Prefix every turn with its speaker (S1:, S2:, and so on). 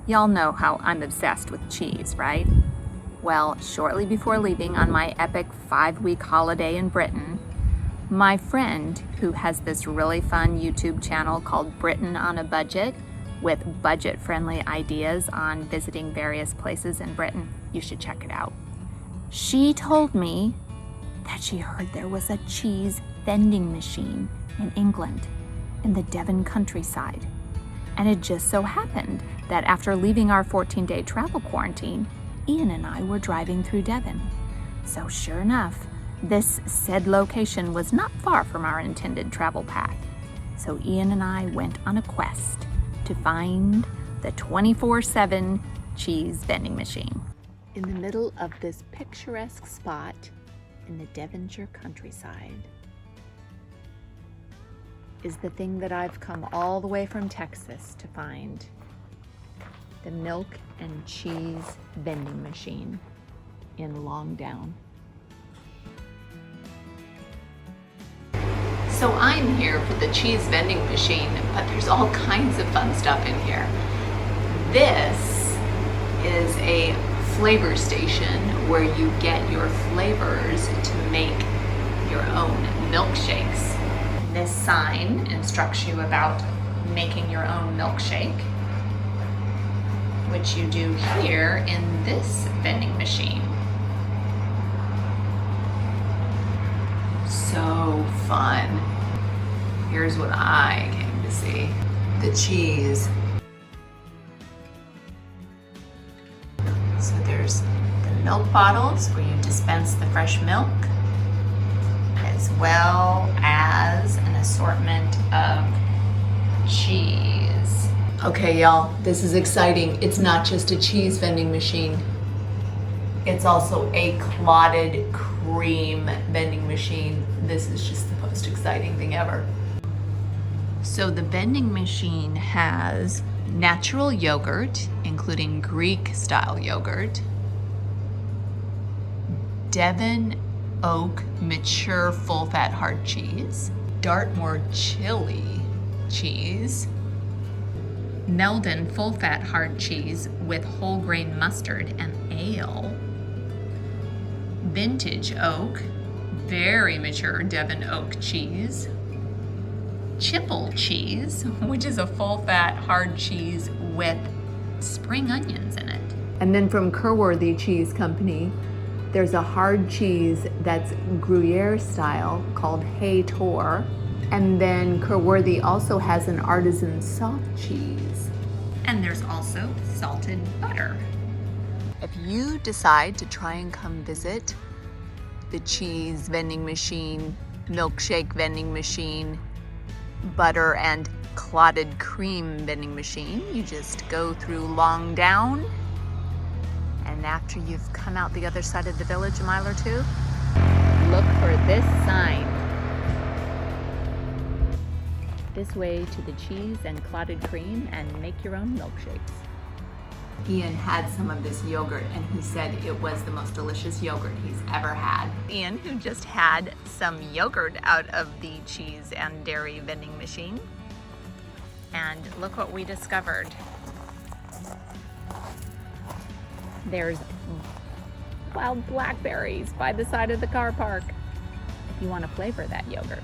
S1: Y'all know how I'm obsessed with cheese, right? Well, shortly before leaving on my epic 5-week holiday in Britain, my friend, who has this really fun YouTube channel called Britain on a Budget, with budget-friendly ideas on visiting various places in Britain, you should check it out. She told me that she heard there was a cheese vending machine in England, in the Devon countryside. And it just so happened that after leaving our 14-day travel quarantine, Ian and I were driving through Devon. So sure enough, this said location was not far from our intended travel path. So Ian and I went on a quest to find the 24/7 cheese vending machine. In the middle of this picturesque spot in the Devonshire countryside is the thing that I've come all the way from Texas to find. The milk and cheese vending machine in Longdown. So I'm here for the cheese vending machine, but there's all kinds of fun stuff in here. This is a flavor station where you get your flavors to make your own milkshakes. This sign instructs you about making your own milkshake, which you do here in this vending machine. So fun. Here's what I came to see. The cheese. So there's the milk bottles where you dispense the fresh milk, as well as an assortment of cheese. Okay, y'all, this is exciting. It's not just a cheese vending machine. It's also a clotted cream vending machine. This is just the most exciting thing ever. So the vending machine has natural yogurt, including Greek-style yogurt, Devon oak mature full-fat hard cheese, Dartmoor chili cheese, Meldon full-fat hard cheese with whole grain mustard and ale, vintage oak, very mature Devon oak cheese, Chipple cheese, which is a full-fat hard cheese with spring onions in it. And then from Kerworthy Cheese Company, there's a hard cheese that's Gruyere style called Hay Tor. And then Kerworthy also has an artisan soft cheese. And there's also salted butter. If you decide to try and come visit the cheese vending machine, milkshake vending machine, butter and clotted cream vending machine, you just go through Longdown, and after you've come out the other side of the village a mile or two, look for this sign. This way to the cheese and clotted cream and make your own milkshakes. Ian had some of this yogurt and he said it was the most delicious yogurt he's ever had. Ian, who just had some yogurt out of the cheese and dairy vending machine. And look what we discovered. There's wild blackberries by the side of the car park. If you want to flavor that yogurt.